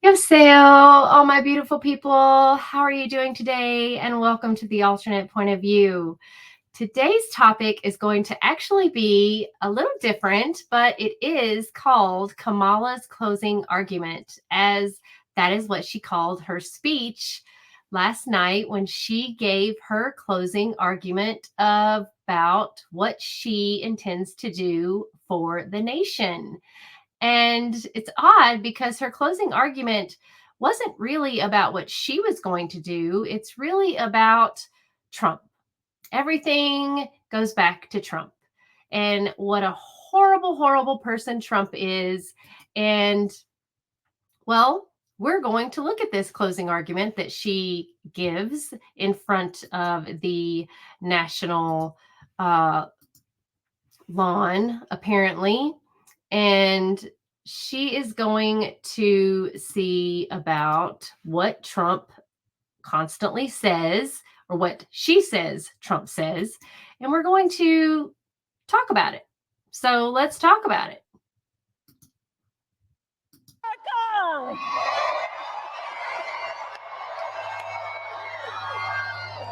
Yoseo, all my beautiful people, how are you doing today? And welcome to the alternate point of view. Today's topic is going to actually be a little different, but it is called Kamala's closing argument, as that is what she called her speech last night when she gave her closing argument about what she intends to do for the nation. And it's odd because her closing argument wasn't really about what she was going to do. It's really about Trump. Everything goes back to Trump and what a horrible, horrible person Trump is. And well, we're going to look at this closing argument that she gives in front of the national lawn, apparently. And she is going to see about what Trump constantly says, or what she says Trump says, and we're going to talk about it. So let's talk about it.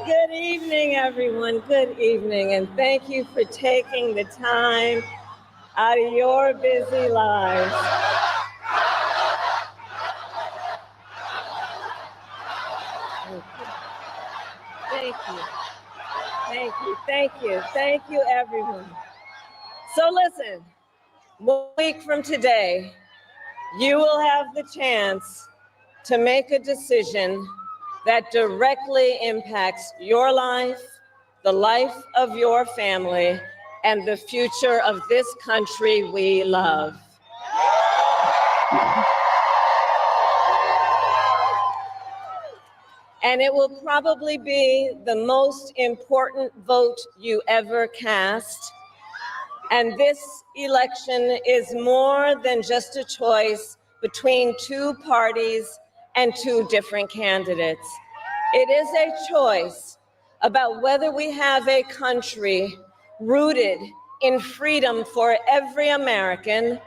Good evening, everyone. Good evening, and thank you for taking the time out of your busy lives. Thank you. Thank you. Thank you. Thank you, everyone. So listen, 1 week from today, you will have the chance to make a decision that directly impacts your life, the life of your family, and the future of this country we love. And it will probably be the most important vote you ever cast. And this election is more than just a choice between two parties and two different candidates. It is a choice about whether we have a country rooted in freedom for every American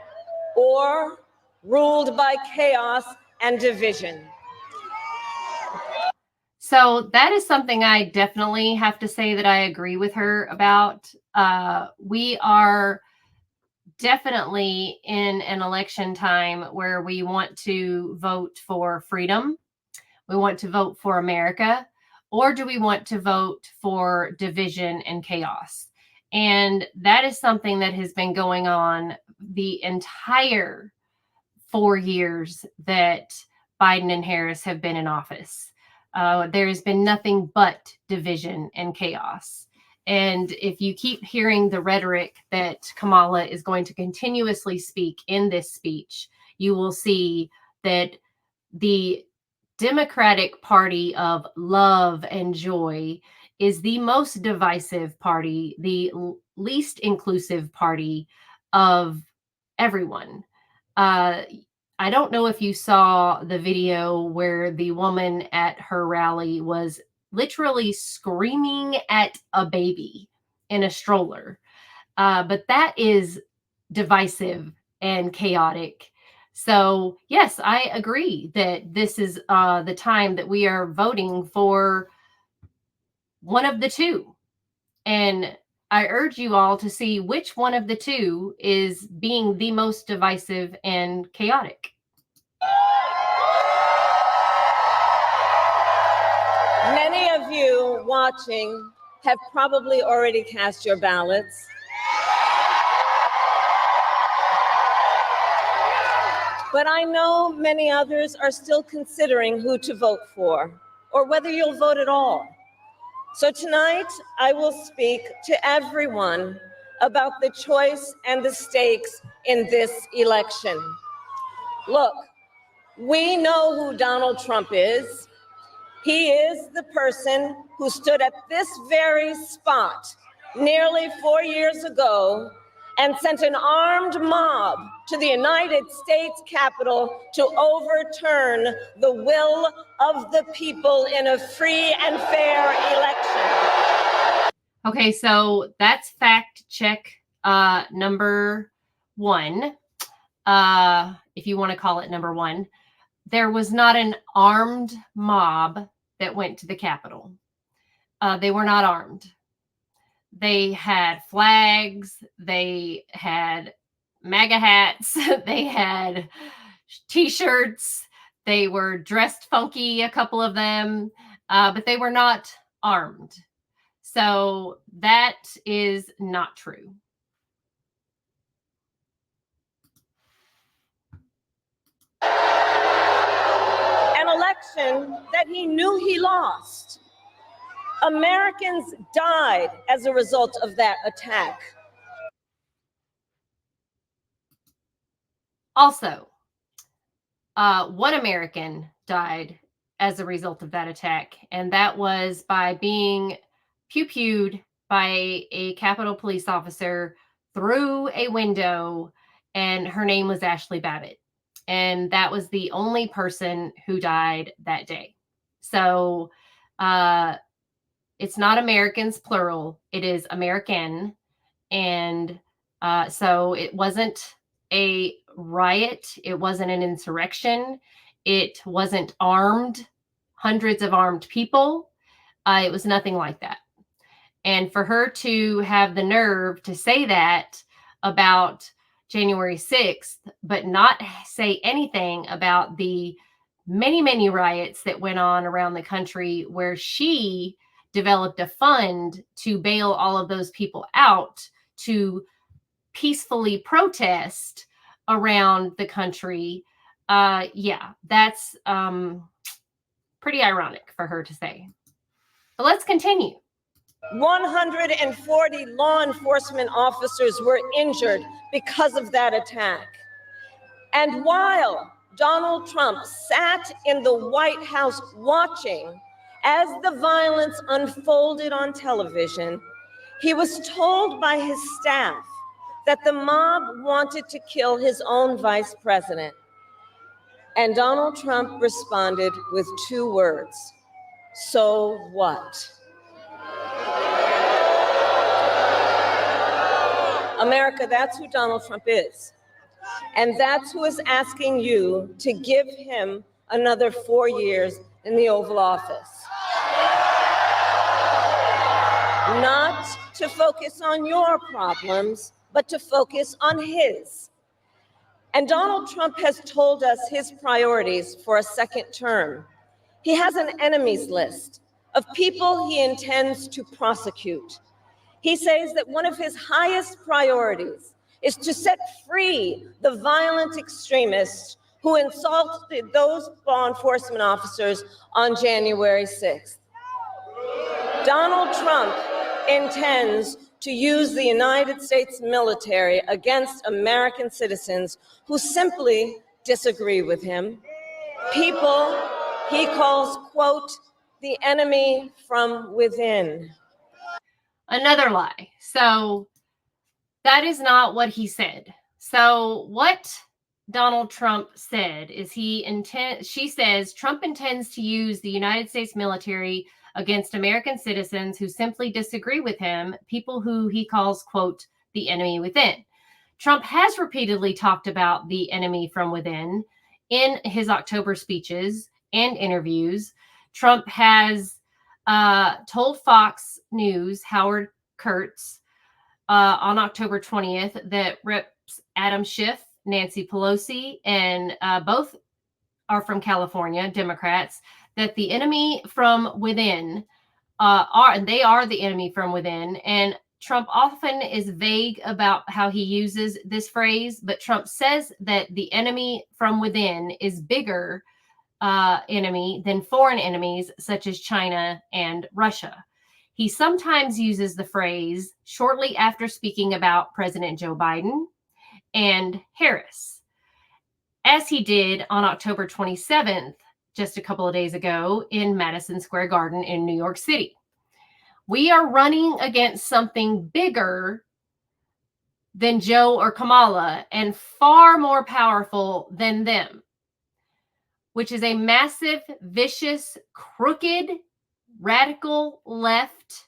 or ruled by chaos and division. So that is something I definitely have to say that I agree with her about. We are definitely in an election time where we want to vote for freedom. We want to vote for America, or do we want to vote for division and chaos? And that is something that has been going on the entire 4 years that Biden and Harris have been in office. There has been nothing but division and chaos. And if you keep hearing the rhetoric that Kamala is going to continuously speak in this speech, you will see that the Democratic Party of love and joy is the most divisive party, the least inclusive party of everyone. I don't know if you saw the video where the woman at her rally was literally screaming at a baby in a stroller. But that is divisive and chaotic. So, yes, I agree that this is the time that we are voting for one of the two. And I urge you all to see which one of the two is being the most divisive and chaotic. Many of you watching have probably already cast your ballots. But I know many others are still considering who to vote for, or whether you'll vote at all. So tonight, I will speak to everyone about the choice and the stakes in this election. Look, we know who Donald Trump is. He is the person who stood at this very spot nearly 4 years ago and sent an armed mob to the United States Capitol to overturn the will of the people in a free and fair election. Okay, so that's fact check number one, if you want to call it number one. There was not an armed mob that went to the Capitol. They were not armed. They had flags, they had MAGA hats, they had t-shirts, they were dressed funky, a couple of them, but they were not armed. So that is not true. An election that he knew he lost. Americans died as a result of that attack. Also, one American died as a result of that attack, and that was by being pew-pewed by a Capitol police officer through a window, and her name was Ashley Babbitt. And that was the only person who died that day. So it's not Americans, plural. It is American. And so it wasn't a riot. It wasn't an insurrection. It wasn't armed, hundreds of armed people. It was nothing like that. And for her to have the nerve to say that about January 6th, but not say anything about the many, many riots that went on around the country where she developed a fund to bail all of those people out to peacefully protest around the country. Yeah, that's pretty ironic for her to say. But let's continue. 140 law enforcement officers were injured because of that attack. And while Donald Trump sat in the White House watching as the violence unfolded on television, he was told by his staff that the mob wanted to kill his own vice president. And Donald Trump responded with 2 words: "So what?" America, that's who Donald Trump is. And that's who is asking you to give him another 4 years in the Oval Office. Not to focus on your problems, but to focus on his. And Donald Trump has told us his priorities for a second term. He has an enemies list of people he intends to prosecute. He says that one of his highest priorities is to set free the violent extremists who insulted those law enforcement officers on January 6th. Donald Trump intends to use the United States military against American citizens who simply disagree with him. People he calls, quote, the enemy from within. Another lie. So that is not what he said. So what Donald Trump said is she says Trump intends to use the United States military against American citizens who simply disagree with him, people who he calls, quote, the enemy within. Trump has repeatedly talked about the enemy from within in his October speeches and interviews. Trump has told Fox News, Howard Kurtz, on October 20th that Reps Adam Schiff, Nancy Pelosi, and both are from California, Democrats, that the enemy from within they are the enemy from within. And Trump often is vague about how he uses this phrase, but Trump says that the enemy from within is bigger enemy than foreign enemies such as China and Russia. He sometimes uses the phrase shortly after speaking about President Joe Biden and Harris, as he did on October 27th, just a couple of days ago, in Madison Square Garden in New York City. We are running against something bigger than Joe or Kamala and far more powerful than them, which is a massive, vicious, crooked, radical left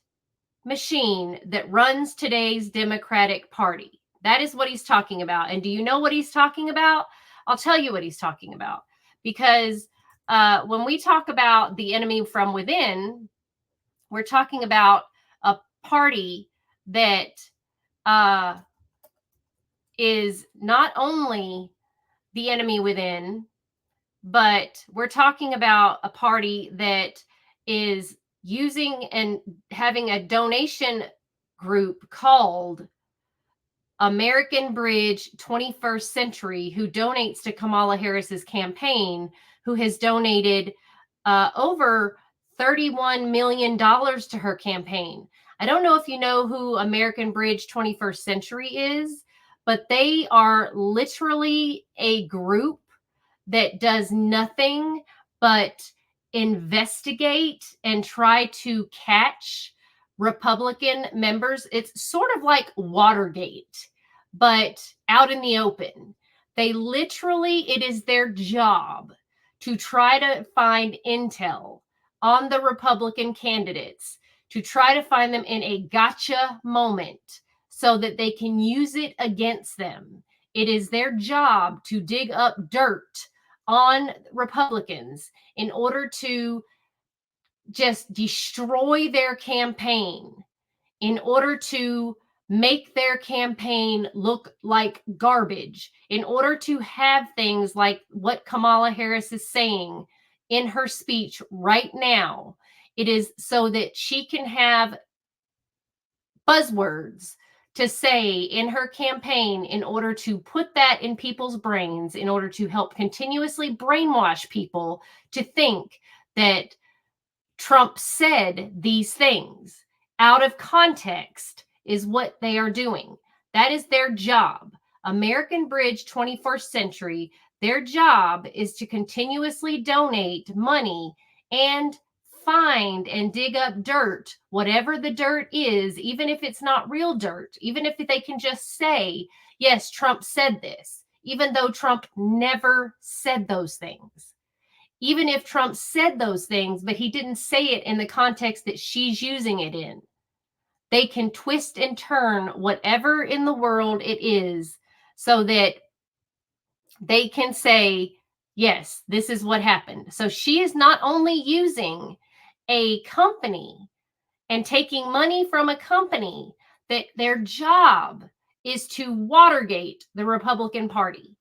machine that runs today's Democratic Party. That is what he's talking about. And do you know what he's talking about? I'll tell you what he's talking about. Because when we talk about the enemy from within, we're talking about a party that is not only the enemy within, but we're talking about a party that is using and having a donation group called American Bridge 21st Century, who donates to Kamala Harris's campaign, who has donated over $31 million to her campaign. I don't know if you know who American Bridge 21st Century is, but they are literally a group that does nothing but investigate and try to catch Republican members. It's sort of like Watergate, but out in the open. They literally, it is their job to try to find intel on the Republican candidates, to try to find them in a gotcha moment so that they can use it against them. It is their job to dig up dirt on Republicans in order to just destroy their campaign, in order to make their campaign look like garbage, in order to have things like what Kamala Harris is saying in her speech right now. It is so that she can have buzzwords to say in her campaign in order to put that in people's brains, in order to help continuously brainwash people to think that Trump said these things. Out of context is what they are doing. That is their job. American Bridge 21st Century, their job is to continuously donate money and find and dig up dirt, whatever the dirt is, even if it's not real dirt, even if they can just say, yes, Trump said this, even though Trump never said those things. Even if Trump said those things, but he didn't say it in the context that she's using it in. They can twist and turn whatever in the world it is so that they can say, yes, this is what happened. So she is not only using a company and taking money from a company that their job is to Watergate the Republican Party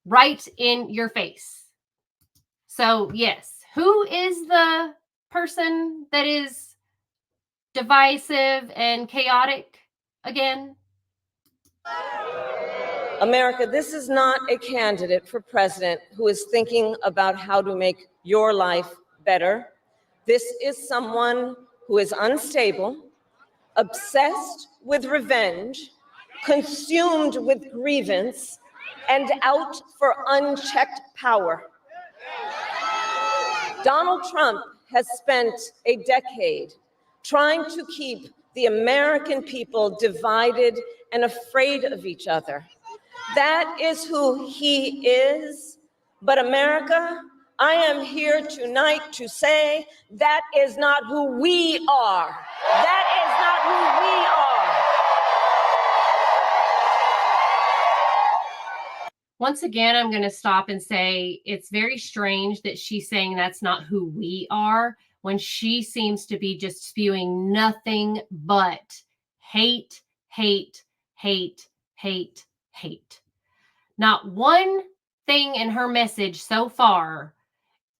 right in your face. So, yes, who is the person that is divisive and chaotic again? America, this is not a candidate for president who is thinking about how to make your life better. This is someone who is unstable, obsessed with revenge, consumed with grievance, and out for unchecked power. Donald Trump has spent a decade trying to keep the American people divided and afraid of each other. That is who he is. But America, I am here tonight to say that is not who we are. That is not who we are. Once again, I'm going to stop and say it's very strange that she's saying that's not who we are when she seems to be just spewing nothing but hate, hate, hate, hate, hate. Not one thing in her message so far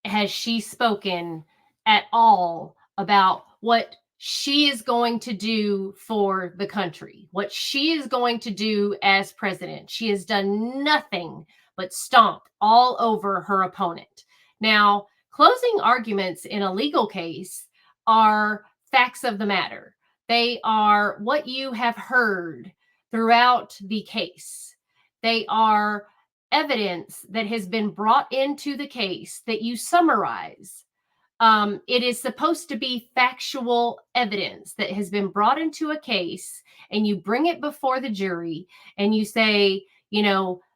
has she spoken at all about what she is going to do for the country, what she is going to do as president. She has done nothing but stomp all over her opponent. Now, closing arguments in a legal case are facts of the matter. They are what you have heard throughout the case. They are evidence that has been brought into the case that you summarize It is supposed to be factual evidence that has been brought into a case, and you bring it before the jury and you say,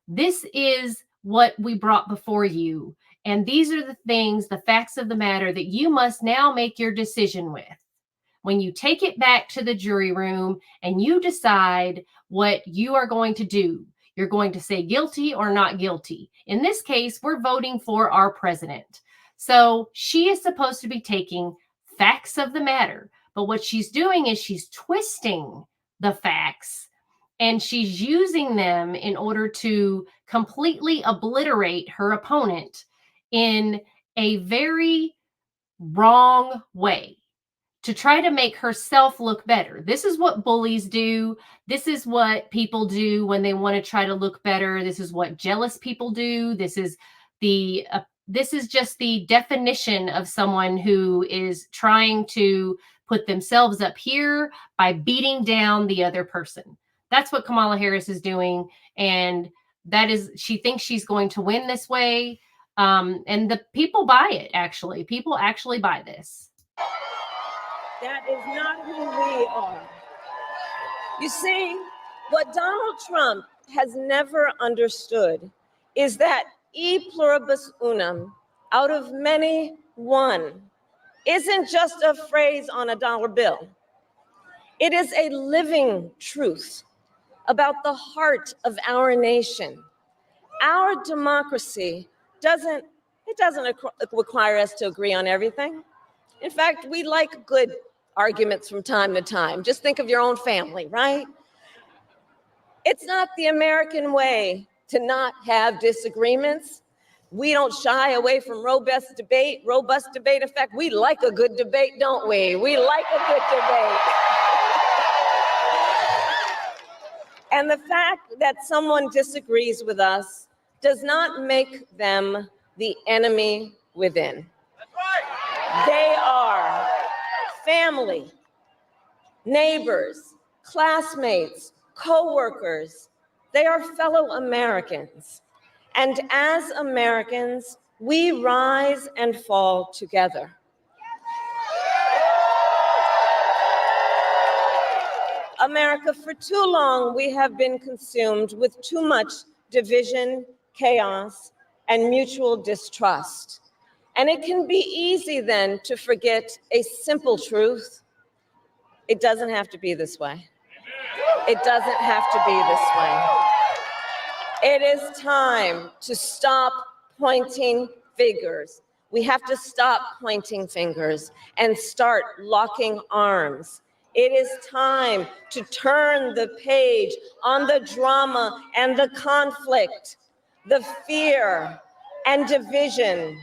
this is what we brought before you. And these are the things, the facts of the matter that you must now make your decision with. When you take it back to the jury room and you decide what you are going to do, you're going to say guilty or not guilty. In this case, we're voting for our president. So she is supposed to be taking facts of the matter. But what she's doing is she's twisting the facts and she's using them in order to completely obliterate her opponent in a very wrong way, to try to make herself look better. This is what bullies do. This is what people do when they want to try to look better. This is what jealous people do. This is just the definition of someone who is trying to put themselves up here by beating down the other person. That's what Kamala Harris is doing, and she thinks she's going to win this way. And the people buy it. Actually, people actually buy this. That is not who we are. You see, what Donald Trump has never understood is that e pluribus unum, out of many, one, isn't just a phrase on a dollar bill. It is a living truth about the heart of our nation. Our democracy doesn't require us to agree on everything. In fact, we like good arguments from time to time. Just think of your own family, right? It's not the American way to not have disagreements. We don't shy away from robust debate. In fact, we like a good debate, don't we? We like a good debate. And the fact that someone disagrees with us does not make them the enemy within. They are family, neighbors, classmates, co-workers. They are fellow Americans. And as Americans, we rise and fall together. America, for too long, we have been consumed with too much division, chaos, and mutual distrust. And it can be easy then to forget a simple truth. It doesn't have to be this way. It doesn't have to be this way. It is time to stop pointing fingers. We have to stop pointing fingers and start locking arms. It is time to turn the page on the drama and the conflict, the fear and division.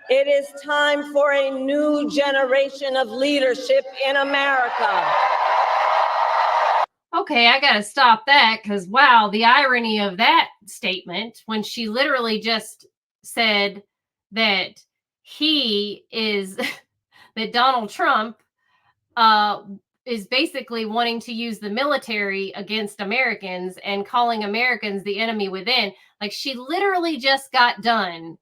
It is time for a new generation of leadership in America. Okay, I got to stop that because, wow, the irony of that statement when she literally just said that that Donald Trump is basically wanting to use the military against Americans and calling Americans the enemy within. Like, she literally just got done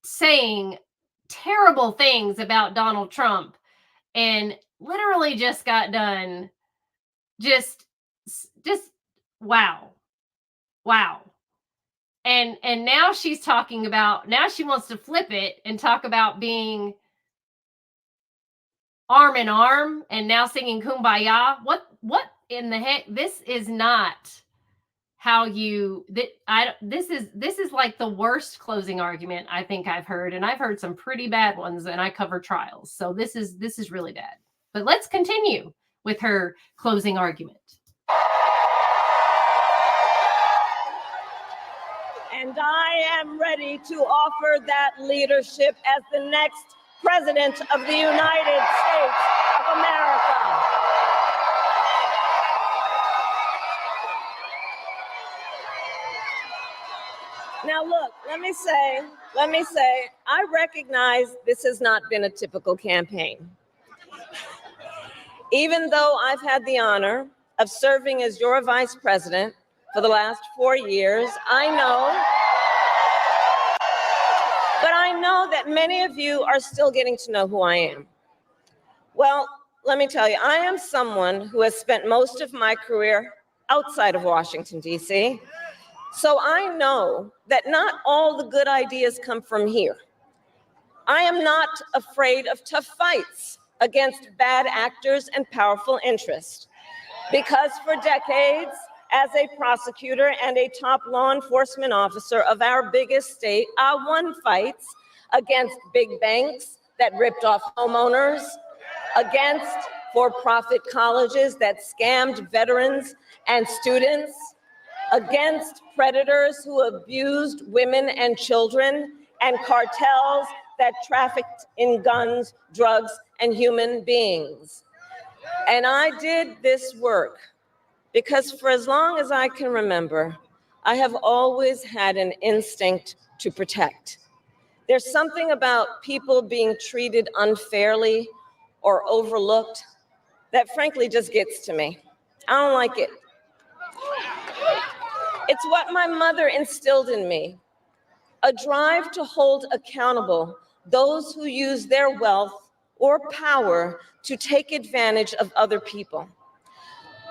saying terrible things about Donald Trump and literally just got done just wow. And now she's talking about, now she wants to flip it and talk about being arm in arm and now singing Kumbaya. What in the heck? This is not how you this is like the worst closing argument I think I've heard, and I've heard some pretty bad ones, and I cover trials. So this is really bad. But let's continue with her closing argument. And I am ready to offer that leadership as the next President of the United States of America. Now, look, let me say, I recognize this has not been a typical campaign. Even though I've had the honor of serving as your vice president for the last 4 years, I know that many of you are still getting to know who I am. Well, let me tell you, I am someone who has spent most of my career outside of Washington, D.C., so I know that not all the good ideas come from here. I am not afraid of tough fights against bad actors and powerful interests, because for decades, as a prosecutor and a top law enforcement officer of our biggest state, I won fights against big banks that ripped off homeowners, against for-profit colleges that scammed veterans and students, against predators who abused women and children, and cartels that trafficked in guns, drugs, and human beings. And I did this work because for as long as I can remember, I have always had an instinct to protect. There's something about people being treated unfairly or overlooked that frankly just gets to me. I don't like it. It's what my mother instilled in me, a drive to hold accountable those who use their wealth or power to take advantage of other people.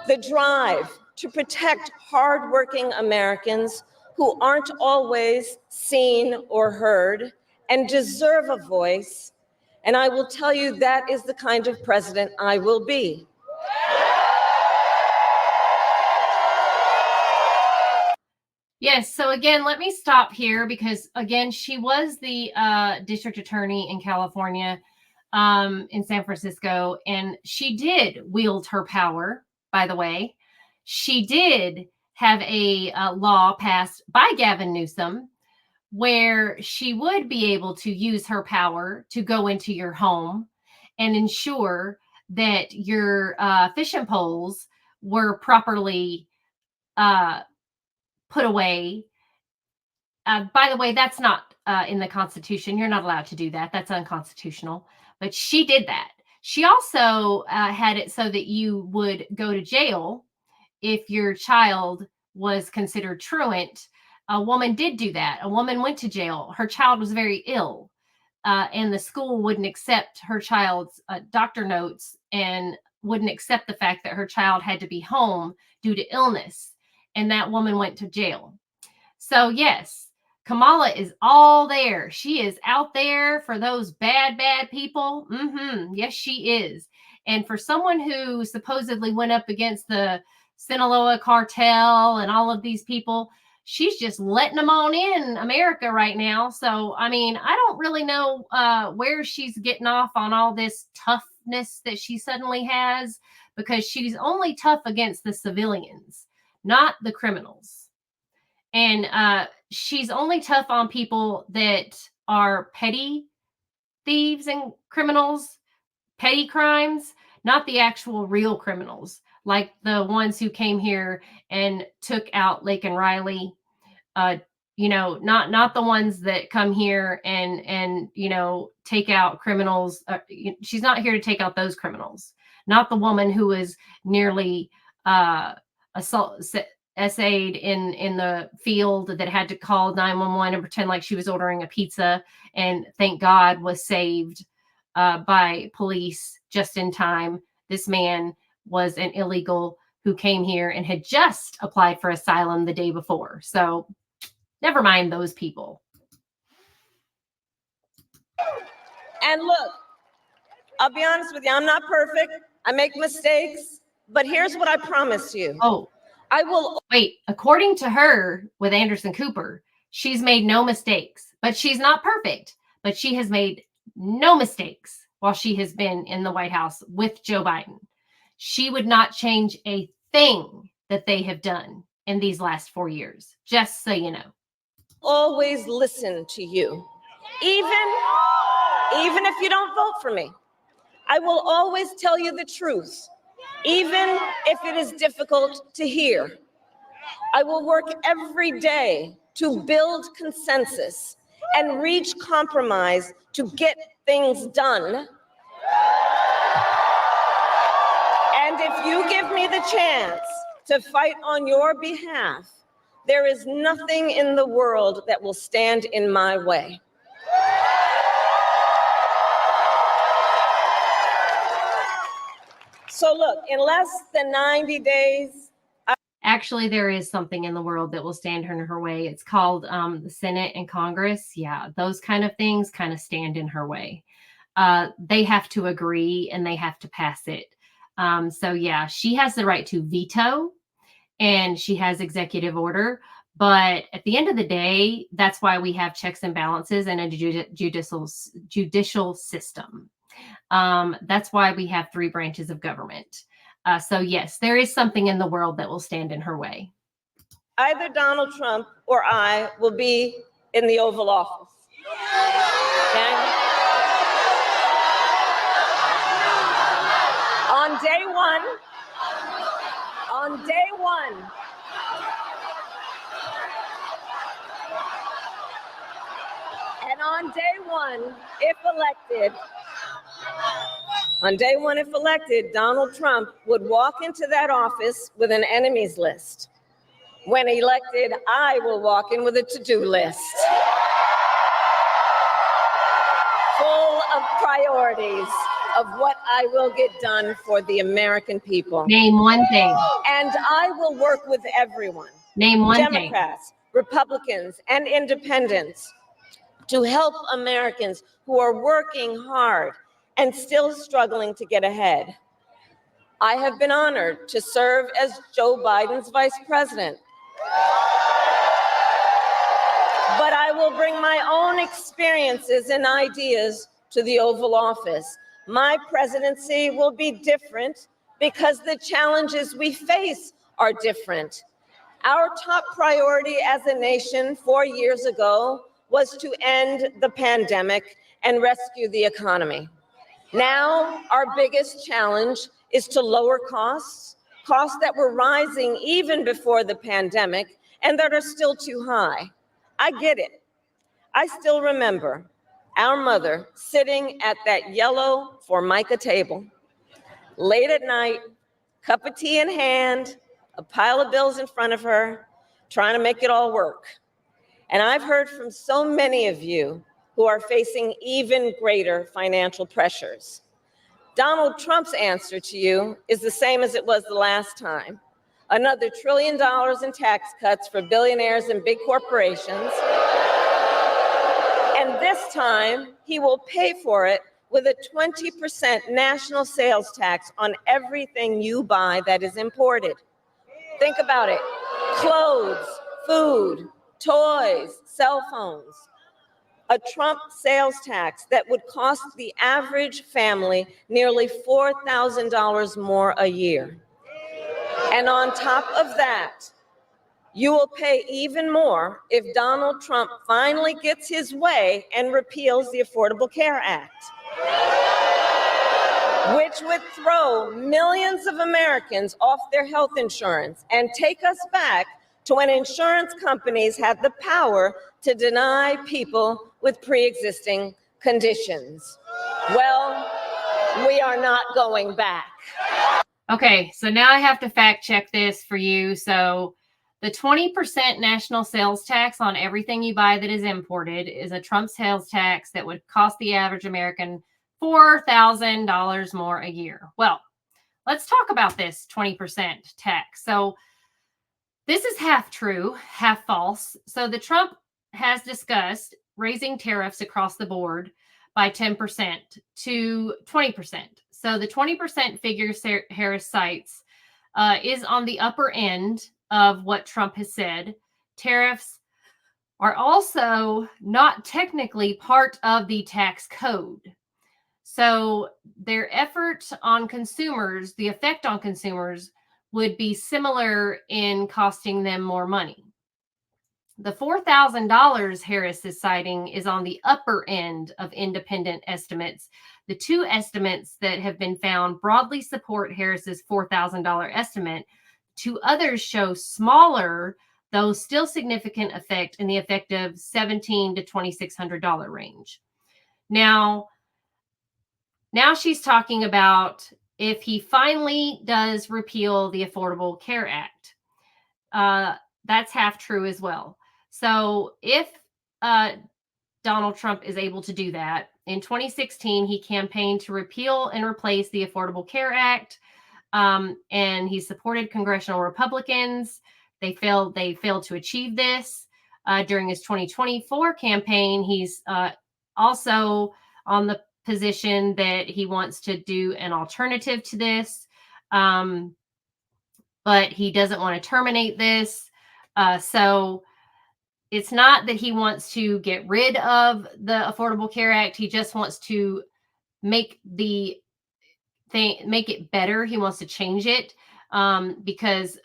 The drive to protect hardworking Americans who aren't always seen or heard and deserve a voice. And I will tell you that is the kind of president I will be. Yes. So again, let me stop here because again, she was the district attorney in California, in San Francisco, and she did wield her power. By the way, she did have a law passed by Gavin Newsom where she would be able to use her power to go into your home and ensure that your fishing poles were properly put away. By the way, that's not in the Constitution. You're not allowed to do that. That's unconstitutional. But she did that. She also had it so that you would go to jail if your child was considered truant. A woman did do that. A woman went to jail. Her child was very ill, and the school wouldn't accept her child's doctor notes and wouldn't accept the fact that her child had to be home due to illness. And that woman went to jail. So, yes, Kamala is all there. She is out there for those bad people. Yes, she is. And for someone who supposedly went up against the Sinaloa cartel and all of these people, she's just letting them on in America right now. So, I mean, I don't really know where she's getting off on all this toughness that she suddenly has, because she's only tough against the civilians, not the criminals. And she's only tough on people that are petty thieves and criminals, petty crimes, not the actual real criminals, like the ones who came here and took out Lake and Riley. Not the ones that come here and take out criminals. She's not here to take out those criminals. Not the woman who was nearly essayed in the field that had to call 911 and pretend like she was ordering a pizza, and thank God was saved by police just in time. This man was an illegal who came here and had just applied for asylum the day before. So never mind those people. And look, I'll be honest with you, I'm not perfect. I make mistakes, but here's what I promise you. Oh, I will. Wait, according to her with Anderson Cooper, she's made no mistakes, but she's not perfect. But she has made no mistakes while she has been in the White House with Joe Biden. She would not change a thing that they have done in these last 4 years, just so you know. Always listen to you, even if you don't vote for me. I will always tell you the truth, even if it is difficult to hear. I will work every day to build consensus and reach compromise to get things done. And if you give me the chance to fight on your behalf, there is nothing in the world that will stand in my way. So look, in less than 90 days. Actually, there is something in the world that will stand in her way. It's called the Senate and Congress. Yeah, those kind of things kind of stand in her way. They have to agree and they have to pass it. So yeah, she has the right to veto and she has executive order. But at the end of the day, that's why we have checks and balances and a judicial system. That's why we have 3 branches of government. So yes, there is something in the world that will stand in her way. Either Donald Trump or I will be in the Oval Office. Okay? On day one, and on day one, if elected, Donald Trump would walk into that office with an enemies list. When elected, I will walk in with a to-do list full of priorities of what I will get done for the American people. Name one thing. And I will work with everyone. Name one thing. Democrats, Republicans, and independents to help Americans who are working hard and still struggling to get ahead. I have been honored to serve as Joe Biden's vice president. But I will bring my own experiences and ideas to the Oval Office. My presidency will be different because the challenges we face are different. Our top priority as a nation 4 years ago was to end the pandemic and rescue the economy. Now, our biggest challenge is to lower costs that were rising even before the pandemic and that are still too high. I get it. I still remember our mother sitting at that yellow Formica table, late at night, cup of tea in hand, a pile of bills in front of her, trying to make it all work. And I've heard from so many of you who are facing even greater financial pressures. Donald Trump's answer to you is the same as it was the last time. Another $1 trillion in tax cuts for billionaires and big corporations. And this time, he will pay for it with a 20% national sales tax on everything you buy that is imported. Think about it. Clothes, food, toys, cell phones. A Trump sales tax that would cost the average family nearly $4,000 more a year. And on top of that, you will pay even more if Donald Trump finally gets his way and repeals the Affordable Care Act, which would throw millions of Americans off their health insurance and take us back to when insurance companies had the power to deny people with pre-existing conditions. Well, we are not going back. Okay, so now I have to fact check this for you. So the 20% national sales tax on everything you buy that is imported is a Trump sales tax that would cost the average American $4,000 more a year. Well, let's talk about this 20% tax. So this is half true, half false. So the Trump has discussed raising tariffs across the board by 10% to 20%. So the 20% figure Harris cites is on the upper end of what Trump has said. Tariffs are also not technically part of the tax code. So their effort on consumers, the effect on consumers, would be similar in costing them more money. The $4,000 Harris is citing is on the upper end of independent estimates. The 2 estimates that have been found broadly support Harris's $4,000 estimate. 2 others show smaller, though still significant effect in the effective $1,700 to $2,600 range. Now she's talking about if he finally does repeal the Affordable Care Act. That's half true as well. So if Donald Trump is able to do that, in 2016, he campaigned to repeal and replace the Affordable Care Act. and he supported congressional Republicans. They failed to achieve this. During his 2024 campaign, he's also on the position that he wants to do an alternative to this, but he doesn't want to terminate this. So it's not that he wants to get rid of the Affordable Care Act. He just wants to make it better. He wants to change it, because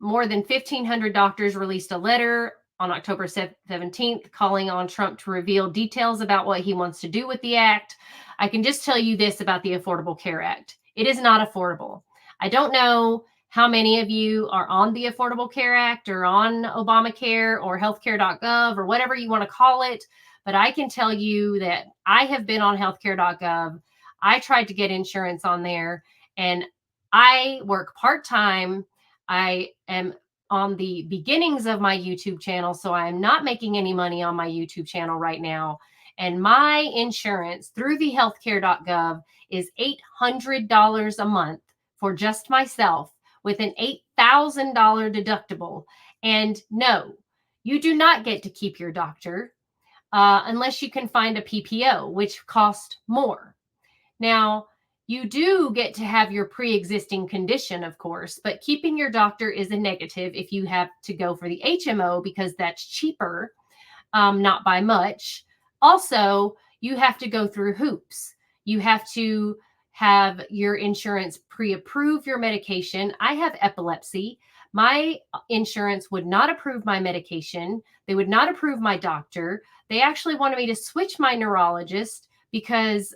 more than 1,500 doctors released a letter on October 17th calling on Trump to reveal details about what he wants to do with the act. I can just tell you this about the Affordable Care Act. It is not affordable. I don't know how many of you are on the Affordable Care Act or on Obamacare or healthcare.gov or whatever you want to call it, but I can tell you that I have been on healthcare.gov. I tried to get insurance on there, and I work part-time. I am on the beginnings of my YouTube channel, so I'm not making any money on my YouTube channel right now. And my insurance through the healthcare.gov is $800 a month for just myself with an $8,000 deductible. And no, you do not get to keep your doctor unless you can find a PPO, which costs more. Now, you do get to have your pre-existing condition, of course, but keeping your doctor is a negative if you have to go for the HMO because that's cheaper, not by much. Also, you have to go through hoops. You have to have your insurance pre-approve your medication. I have epilepsy. My insurance would not approve my medication. They would not approve my doctor. They actually wanted me to switch my neurologist because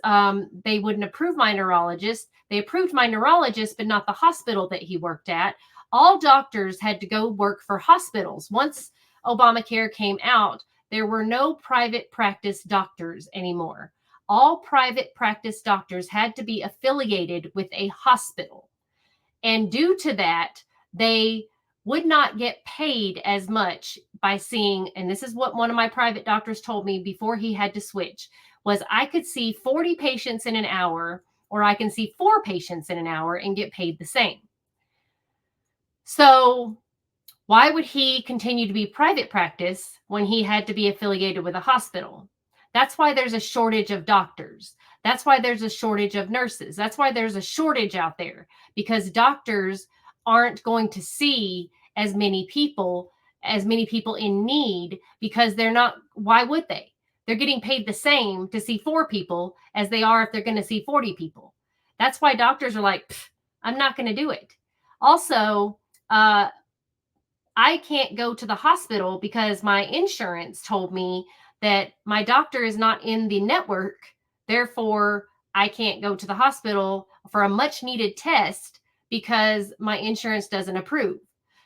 they wouldn't approve my neurologist. They approved my neurologist, but not the hospital that he worked at. All doctors had to go work for hospitals. Once Obamacare came out, there were no private practice doctors anymore. All private practice doctors had to be affiliated with a hospital. And due to that, they would not get paid as much by seeing, and this is what one of my private doctors told me before he had to switch, was I could see 40 patients in an hour, or I can see 4 patients in an hour and get paid the same. So why would he continue to be private practice when he had to be affiliated with a hospital? That's why there's a shortage of doctors. That's why there's a shortage of nurses. That's why there's a shortage out there, because doctors aren't going to see as many people in need, because they're not, why would they? They're getting paid the same to see 4 people as they are if they're going to see 40 people. That's why doctors are like, I'm not going to do it. Also, I can't go to the hospital because my insurance told me that my doctor is not in the network. Therefore, I can't go to the hospital for a much needed test because my insurance doesn't approve.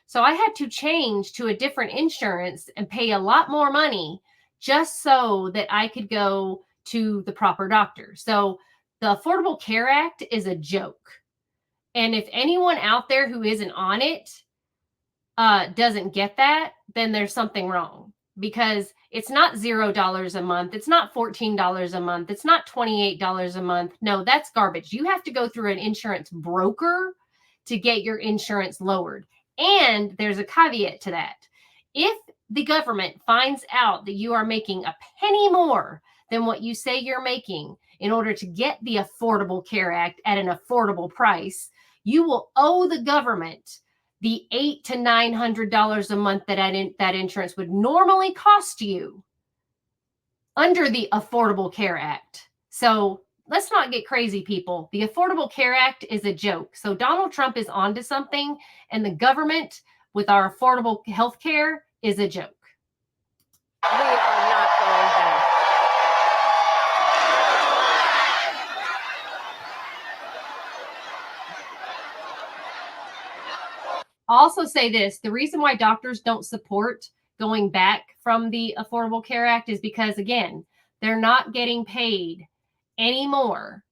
So I had to change to a different insurance and pay a lot more money just so that I could go to the proper doctor. So the Affordable Care Act is a joke. And if anyone out there who isn't on it doesn't get that, then there's something wrong, because it's not $0 a month. It's not $14 a month. It's not $28 a month. No, that's garbage. You have to go through an insurance broker to get your insurance lowered. And there's a caveat to that. If the government finds out that you are making a penny more than what you say you're making in order to get the Affordable Care Act at an affordable price, you will owe the government the $800 to $900 a month that insurance would normally cost you under the Affordable Care Act. So let's not get crazy, people. The Affordable Care Act is a joke. So Donald Trump is onto something, and the government with our affordable health care is a joke. We are not going back. I'll also say this: the reason why doctors don't support going back from the Affordable Care Act is because, again, they're not getting paid any more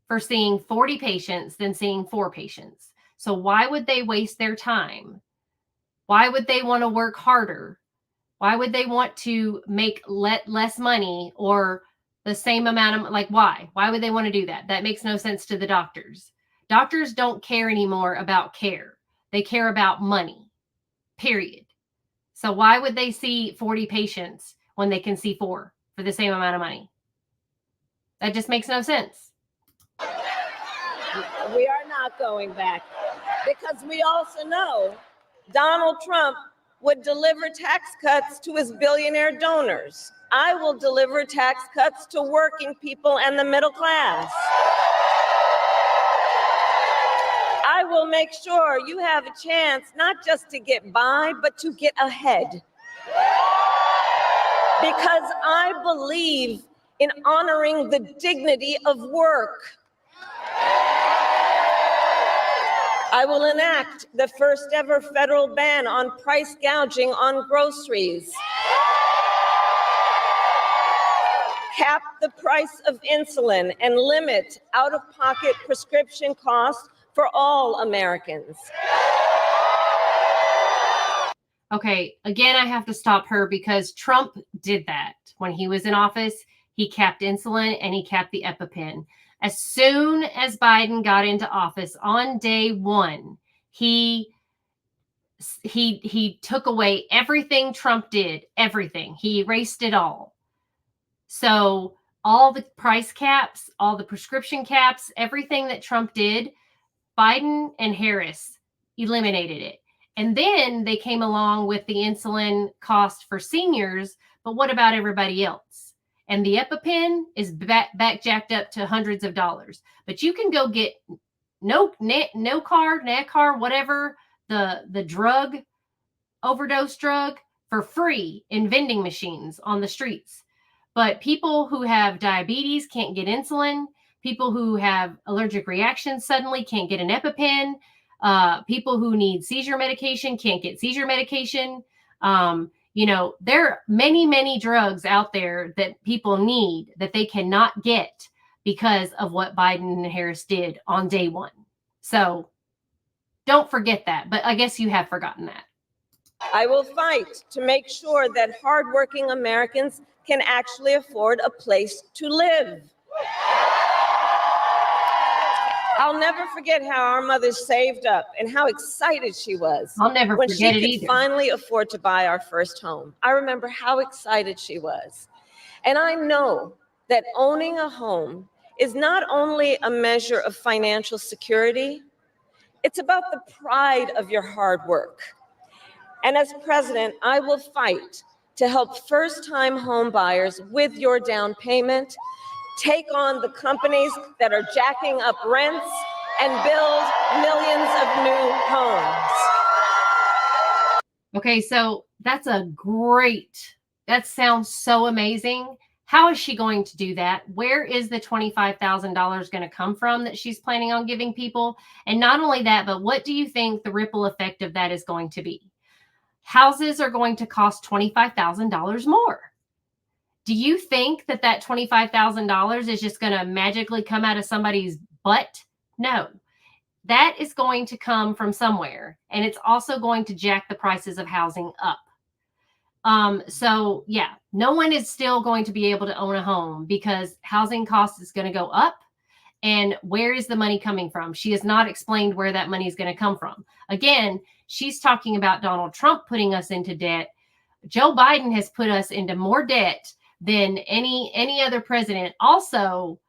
for seeing 40 patients than seeing 4 patients. So why would they waste their time? Why would they want to work harder? Why would they want to make less money or the same amount of, like, why? Why would they want to do that? That makes no sense to the doctors. Doctors don't care anymore about care. They care about money, period. So why would they see 40 patients when they can see 4 for the same amount of money? That just makes no sense. We are not going back, because we also know Donald Trump would deliver tax cuts to his billionaire donors. I will deliver tax cuts to working people and the middle class. I will make sure you have a chance not just to get by, but to get ahead. Because I believe in honoring the dignity of work. I will enact the first ever federal ban on price gouging on groceries. Cap the price of insulin and limit out-of-pocket prescription costs for all Americans. Okay, again, I have to stop her because Trump did that when he was in office. He capped insulin and he capped the EpiPen. As soon as Biden got into office on day one, he took away everything Trump did, everything. He erased it all. So all the price caps, all the prescription caps, everything that Trump did, Biden and Harris eliminated it. And then they came along with the insulin cost for seniors. But what about everybody else? And the EpiPen is back jacked up to hundreds of dollars. But you can go get NACAR, whatever, the drug, overdose drug, for free in vending machines on the streets. But people who have diabetes can't get insulin. People who have allergic reactions suddenly can't get an EpiPen. People who need seizure medication can't get seizure medication. There are many, many drugs out there that people need that they cannot get because of what Biden and Harris did on day one. So don't forget that. But I guess you have forgotten that. I will fight to make sure that hardworking Americans can actually afford a place to live. I'll never forget how our mother saved up and how excited she was I'll never when forget she it could either. finally afford to buy our first home. I remember how excited she was. And I know that owning a home is not only a measure of financial security, it's about the pride of your hard work. And as president, I will fight to help first-time home buyers with your down payment take on the companies that are jacking up rents and build millions of new homes. Okay, so that sounds so amazing. How is she going to do that? Where is the $25,000 going to come from that she's planning on giving people? And not only that, but what do you think the ripple effect of that is going to be? Houses are going to cost $25,000 more. Do you think that $25,000 is just going to magically come out of somebody's butt? No. That is going to come from somewhere, and it's also going to jack the prices of housing up. So yeah, no one is still going to be able to own a home because housing costs is going to go up. And where is the money coming from? She has not explained where that money is going to come from. Again, she's talking about Donald Trump putting us into debt. Joe Biden has put us into more debt than any other president. Also,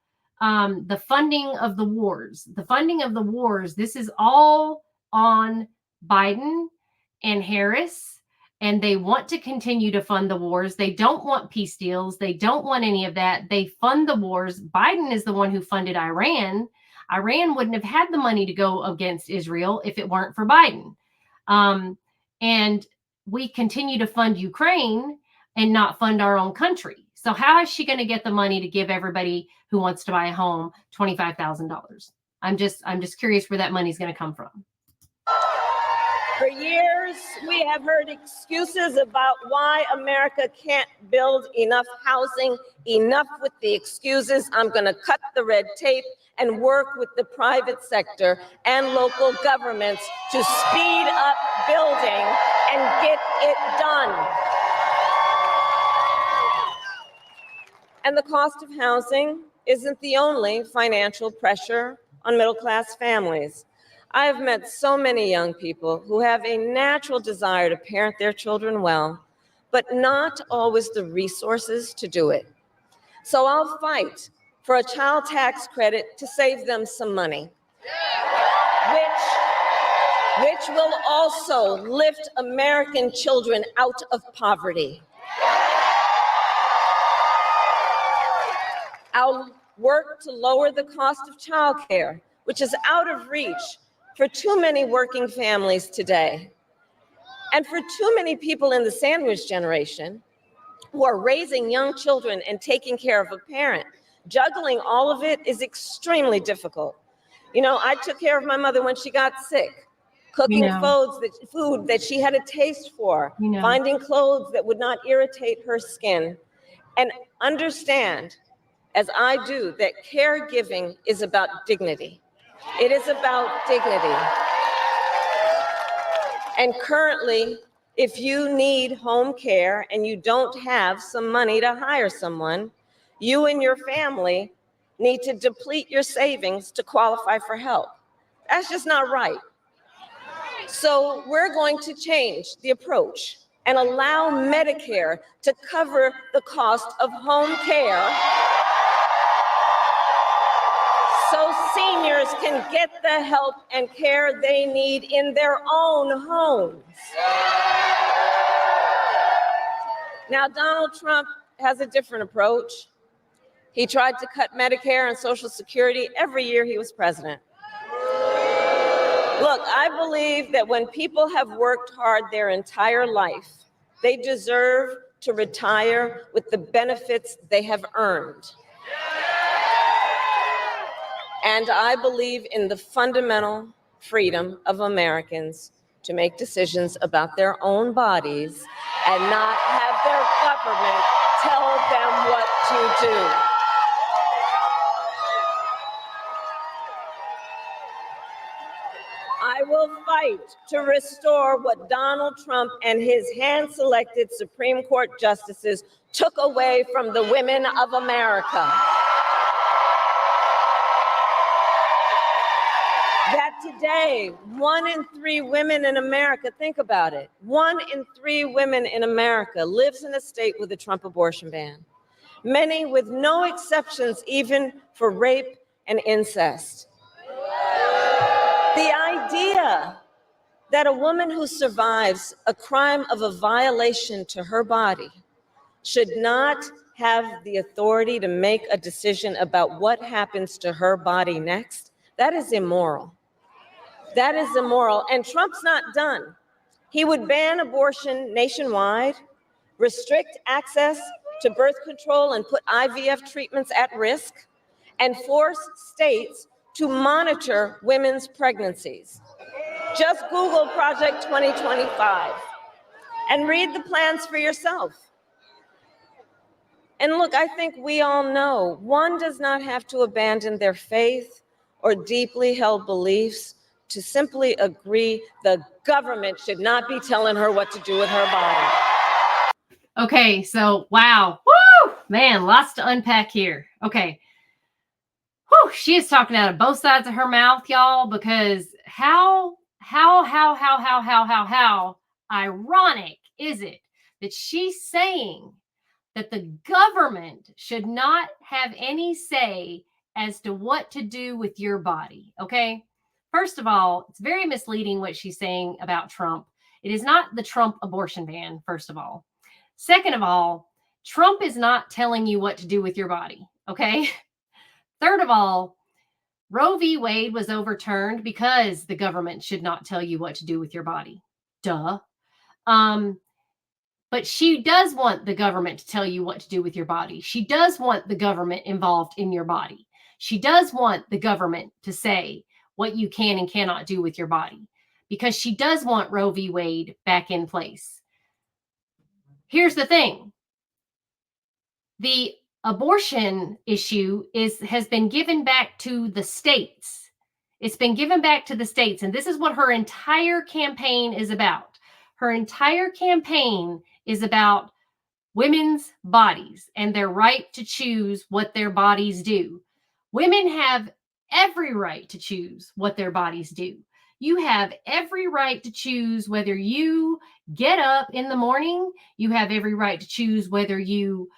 the funding of the wars. This is all on Biden and Harris, and they want to continue to fund the wars. They don't want peace deals. They don't want any of that. They fund the wars. Biden is the one who funded Iran. Iran wouldn't have had the money to go against Israel if it weren't for Biden. And we continue to fund Ukraine and not fund our own country. So how is she going to get the money to give everybody who wants to buy a home $25,000? I'm just curious where that money is going to come from. For years, we have heard excuses about why America can't build enough housing. Enough with the excuses. I'm going to cut the red tape and work with the private sector and local governments to speed up building and get it done. And the cost of housing isn't the only financial pressure on middle-class families. I have met so many young people who have a natural desire to parent their children well, but not always the resources to do it. So I'll fight for a child tax credit to save them some money, which will also lift American children out of poverty. I'll work to lower the cost of childcare, which is out of reach for too many working families today. And for too many people in the sandwich generation who are raising young children and taking care of a parent, juggling all of it is extremely difficult. You know, I took care of my mother when she got sick, cooking food that she had a taste for, finding clothes that would not irritate her skin. And understand, as I do, that caregiving is about dignity. It is about dignity. And currently, if you need home care and you don't have some money to hire someone, you and your family need to deplete your savings to qualify for help. That's just not right. So we're going to change the approach and allow Medicare to cover the cost of home care so seniors can get the help and care they need in their own homes. Now, Donald Trump has a different approach. He tried to cut Medicare and Social Security every year he was president. Look, I believe that when people have worked hard their entire life, they deserve to retire with the benefits they have earned. And I believe in the fundamental freedom of Americans to make decisions about their own bodies and not have their government tell them what to do. I will fight to restore what Donald Trump and his hand-selected Supreme Court justices took away from the women of America. That today, 1 in 3 women in America, think about it, 1 in 3 women in America lives in a state with a Trump abortion ban. Many with no exceptions even for rape and incest. The idea that a woman who survives a crime of a violation to her body should not have the authority to make a decision about what happens to her body next, that is immoral. That is immoral. And Trump's not done. He would ban abortion nationwide, restrict access to birth control and put IVF treatments at risk, and force states to monitor women's pregnancies. Just Google Project 2025 and read the plans for yourself. And look, I think we all know one does not have to abandon their faith or deeply held beliefs to simply agree the government should not be telling her what to do with her body. Okay, so wow. Woo! Man, lots to unpack here. Okay. Whew, she is talking out of both sides of her mouth, y'all, because how ironic is it that she's saying that the government should not have any say as to what to do with your body, okay? First of all, it's very misleading what she's saying about Trump. It is not the Trump abortion ban, first of all. Second of all, Trump is not telling you what to do with your body, okay? Third of all, Roe v. Wade was overturned because the government should not tell you what to do with your body. Duh. But she does want the government to tell you what to do with your body. She does want the government involved in your body. She does want the government to say what you can and cannot do with your body because she does want Roe v. Wade back in place. Here's the thing. The abortion issue has been given back to the states. It's been given back to the states, and this is what her entire campaign is about. Her entire campaign is about women's bodies and their right to choose what their bodies do. Women have every right to choose what their bodies do. You have every right to choose whether you get up in the morning. You have every right to choose whether you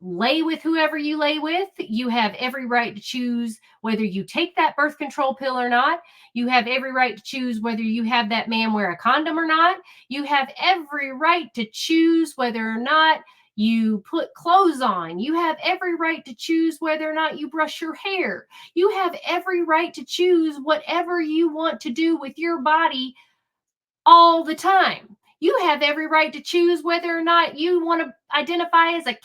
lay with whoever you lay with. You have every right to choose whether you take that birth control pill or not. You have every right to choose whether you have that man wear a condom or not. You have every right to choose whether or not you put clothes on. You have every right to choose whether or not you brush your hair. You have every right to choose whatever you want to do with your body all the time. You have every right to choose whether or not you want to identify as a cat.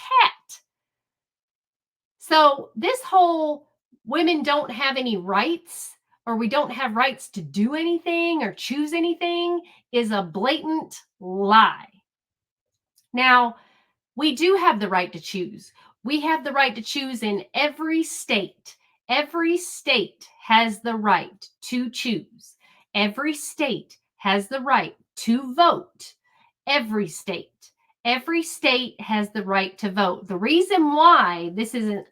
So, this whole women don't have any rights or we don't have rights to do anything or choose anything is a blatant lie. Now, we do have the right to choose. We have the right to choose in every state. Every state has the right to choose. Every state has the right to vote. Every state. Every state has the right to vote. The reason why this is an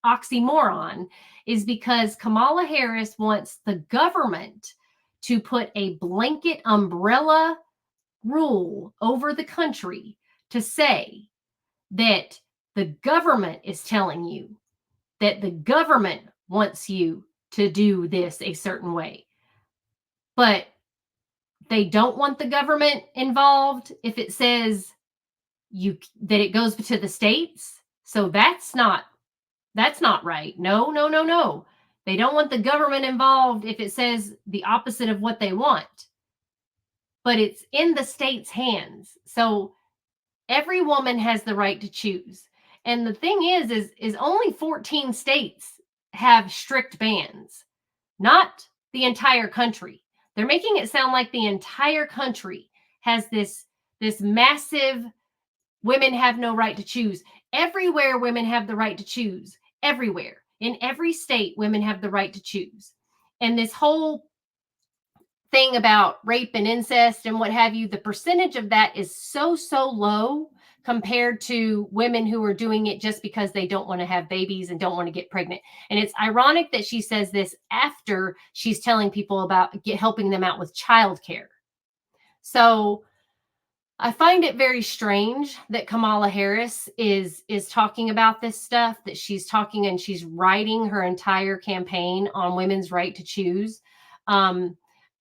oxymoron is because Kamala Harris wants the government to put a blanket umbrella rule over the country to say that the government is telling you that the government wants you to do this a certain way. But they don't want the government involved if it says that it goes to the states. So that's not right. No, no, no, no. They don't want the government involved if it says the opposite of what they want. But it's in the state's hands. So every woman has the right to choose. And the thing is only 14 states have strict bans, not the entire country. They're making it sound like the entire country has this massive women have no right to choose. Everywhere women have the right to choose. Everywhere. In every state, women have the right to choose. And this whole thing about rape and incest and what have you, the percentage of that is so low compared to women who are doing it just because they don't want to have babies and don't want to get pregnant. And it's ironic that she says this after she's telling people about helping them out with childcare. So I find it very strange that Kamala Harris is talking about this stuff, that she's talking and she's writing her entire campaign on women's right to choose. And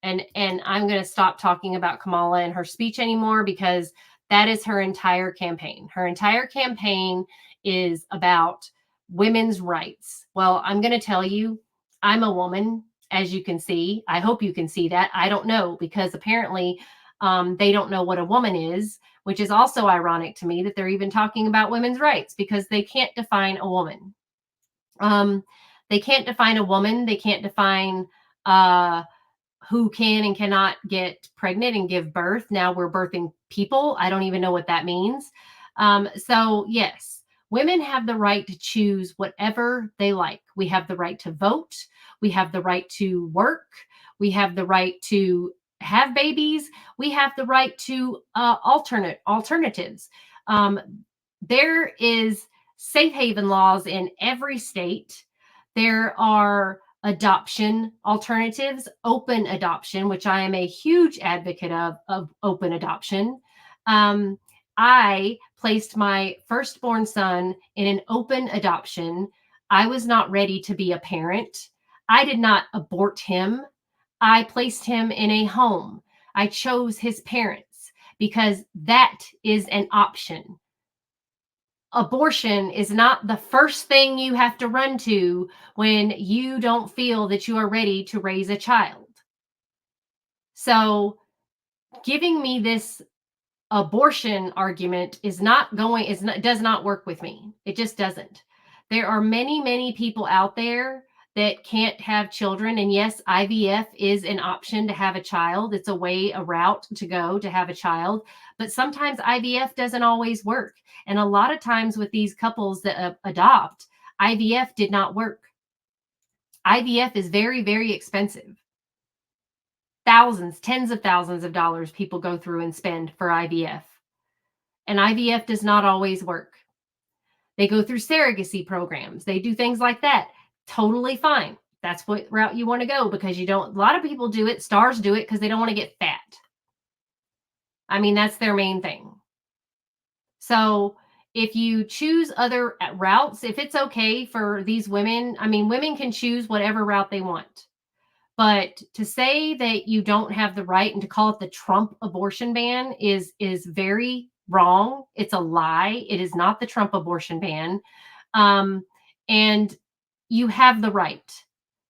I'm going to stop talking about Kamala and her speech anymore because that is her entire campaign. Her entire campaign is about women's rights. Well, I'm going to tell you, I'm a woman, as you can see. I hope you can see that. I don't know, because apparently they don't know what a woman is, which is also ironic to me that they're even talking about women's rights because they can't define a woman. They can't define a woman. They can't define who can and cannot get pregnant and give birth. Now we're birthing people. I don't even know what that means. So yes, women have the right to choose whatever they like. We have the right to vote. We have the right to work. We have the right to have babies. We have the right to alternatives. There is safe haven laws in every state. There are adoption alternatives, open adoption, which I am a huge advocate of open adoption. I placed my firstborn son in an open adoption. I was not ready to be a parent. I did not abort him. I placed him in a home. I chose his parents because that is an option. Abortion is not the first thing you have to run to when you don't feel that you are ready to raise a child. So giving me this abortion argument does not work with me. It just doesn't. There are many people out there that can't have children. And yes, IVF is an option to have a child. It's a route to go to have a child. But sometimes IVF doesn't always work. And a lot of times with these couples that adopt, IVF did not work. IVF is very expensive. Thousands, tens of thousands of dollars people go through and spend for IVF. And IVF does not always work. They go through surrogacy programs. They do things like that. Totally fine. That's what route you want to go, because a lot of people do it. Stars do it because they don't want to get fat. I mean, that's their main thing. So if you choose other routes, if it's okay for these women, I mean, women can choose whatever route they want. But to say that you don't have the right and to call it the Trump abortion ban is very wrong. It's a lie. It is not the Trump abortion ban. And you have the right.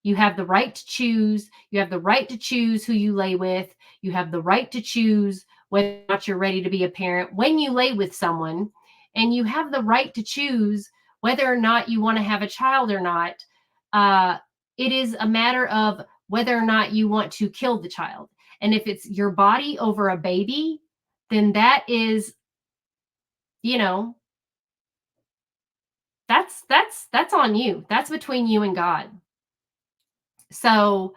You have the right to choose. You have the right to choose who you lay with. You have the right to choose whether or not you're ready to be a parent when you lay with someone. And you have the right to choose whether or not you want to have a child or not. It is a matter of whether or not you want to kill the child. And if it's your body over a baby, then that is, you know, that's on you. That's between you and God. So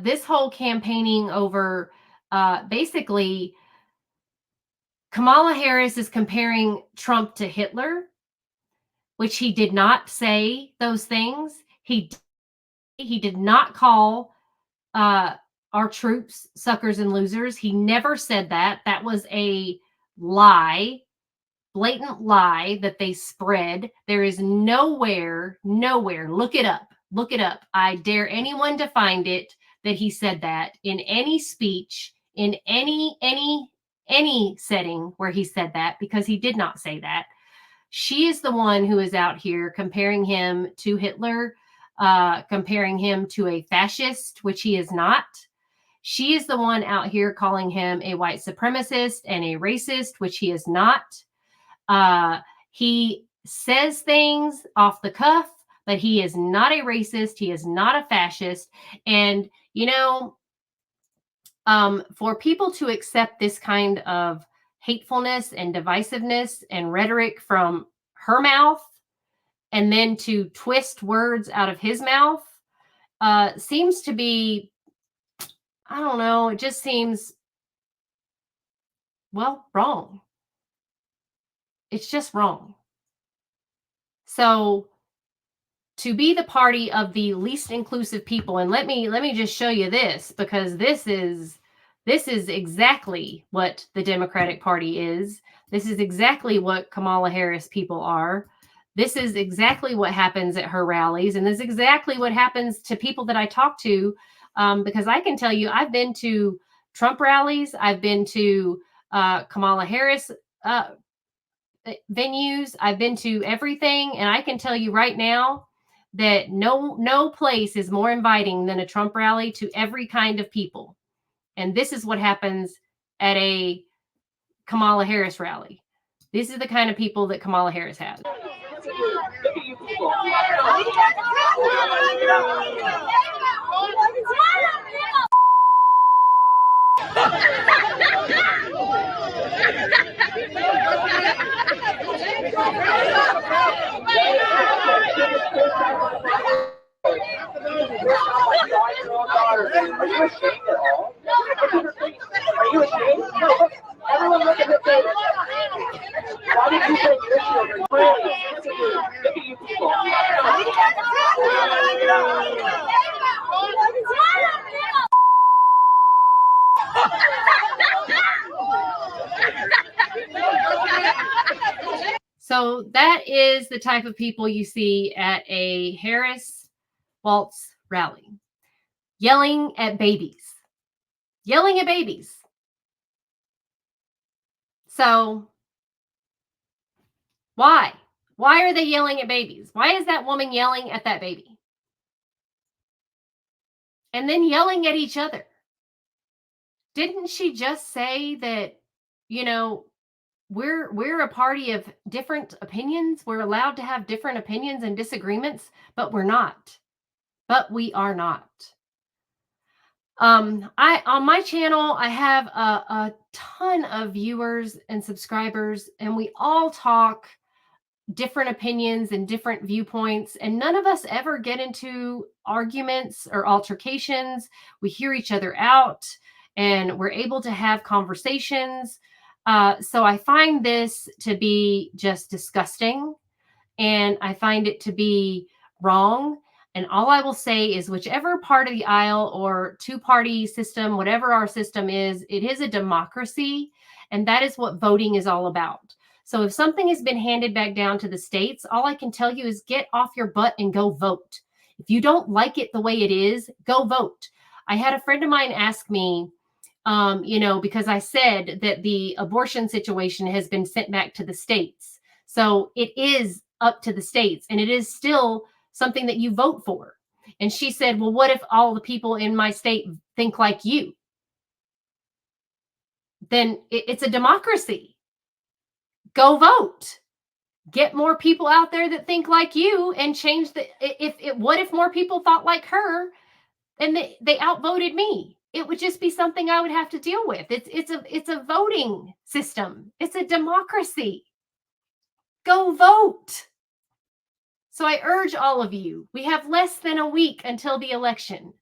this whole campaigning over basically Kamala Harris is comparing Trump to Hitler, which he did not say those things. He did not call our troops suckers and losers. He never said that. That was a lie, blatant lie that they spread. There is nowhere, look it up. Look it up. I dare anyone to find it that he said that in any speech, in any setting where he said that, because he did not say that. She is the one who is out here comparing him to Hitler, comparing him to a fascist, which he is not. She is the one out here calling him a white supremacist and a racist, which he is not. He says things off the cuff, but he is not a racist. He is not a fascist. And, you know, for people to accept this kind of hatefulness and divisiveness and rhetoric from her mouth, and then to twist words out of his mouth, seems to be, I don't know, it just seems, well, wrong. It's just wrong. So to be the party of the least inclusive people, and let me just show you this, because this is exactly what the Democratic Party is. This is exactly what Kamala Harris people are. This is exactly what happens at her rallies, and this is exactly what happens to people that I talk to, because I can tell you, I've been to Trump rallies, I've been to Kamala Harris venues, I've been to everything, and I can tell you right now that no place is more inviting than a Trump rally to every kind of people. And this is what happens at a Kamala Harris rally. This is the kind of people that Kamala Harris has. Are you ashamed? No, everyone look at the face. Why did you take your children? Really? Look at you people. So that is the type of people you see at a Harris Waltz rally. Yelling at babies. Yelling at babies. So why? Why are they yelling at babies? Why is that woman yelling at that baby? And then yelling at each other. Didn't she just say that, you know, we're a party of different opinions? We're allowed to have different opinions and disagreements, but we're not. But we are not. On my channel, I have a ton of viewers and subscribers, and we all talk different opinions and different viewpoints, and none of us ever get into arguments or altercations. We hear each other out, and we're able to have conversations. So I find this to be just disgusting, and I find it to be wrong. And all I will say is whichever part of the aisle or two-party system, whatever our system is, it is a democracy. And that is what voting is all about. So if something has been handed back down to the states, all I can tell you is get off your butt and go vote. If you don't like it the way it is, go vote. I had a friend of mine ask me, because I said that the abortion situation has been sent back to the states. So it is up to the states, and it is still something that you vote for. And she said, well, what if all the people in my state think like you? Then it's a democracy. Go vote. Get more people out there that think like you and change what if more people thought like her and they outvoted me? It would just be something I would have to deal with. It's a voting system. It's a democracy. Go vote. So I urge all of you, we have less than a week until the election.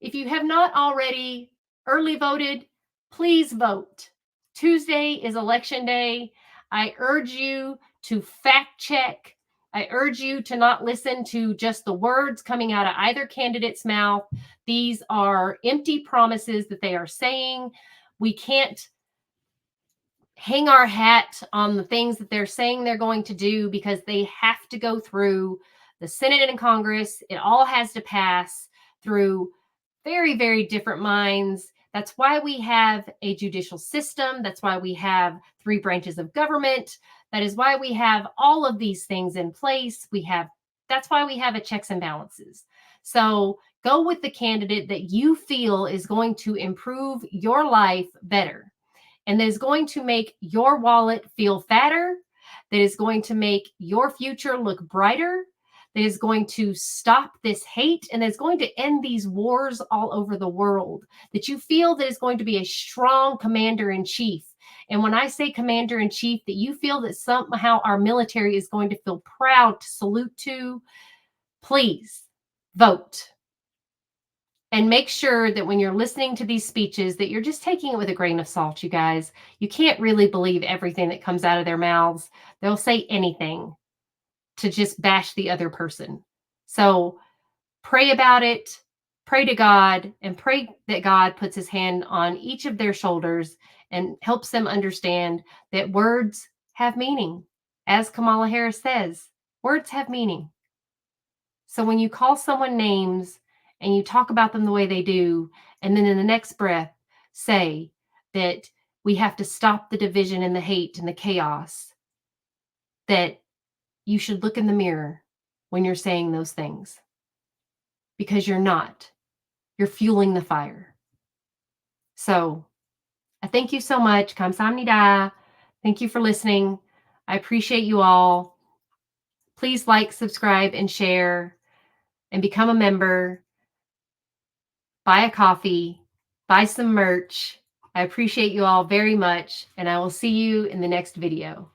If you have not already early voted, please vote. Tuesday is election day. I urge you to fact check. I urge you to not listen to just the words coming out of either candidate's mouth. These are empty promises that they are saying. We can't hang our hat on the things that they're saying they're going to do because they have to go through the Senate and Congress. It all has to pass through very, very different minds. That's why we have a judicial system. That's why we have 3 branches of government. That is why we have all of these things in place. That's why we have a checks and balances. So go with the candidate that you feel is going to improve your life better, and that is going to make your wallet feel fatter, that is going to make your future look brighter, that is going to stop this hate, and that is going to end these wars all over the world, that you feel that is going to be a strong commander-in-chief. And when I say commander-in-chief, that you feel that somehow our military is going to feel proud to salute to, please vote. And make sure that when you're listening to these speeches that you're just taking it with a grain of salt, you guys. You can't really believe everything that comes out of their mouths. They'll say anything to just bash the other person. So pray about it, pray to God, and pray that God puts his hand on each of their shoulders and helps them understand that words have meaning. As Kamala Harris says, words have meaning. So when you call someone names and you talk about them the way they do, and then in the next breath say that we have to stop the division and the hate and the chaos, that you should look in the mirror when you're saying those things, because you're not. You're fueling the fire. So I thank you so much. Kamsahamnida. Thank you for listening. I appreciate you all. Please like, subscribe, and share, and become a member. Buy a coffee, buy some merch. I appreciate you all very much, and I will see you in the next video.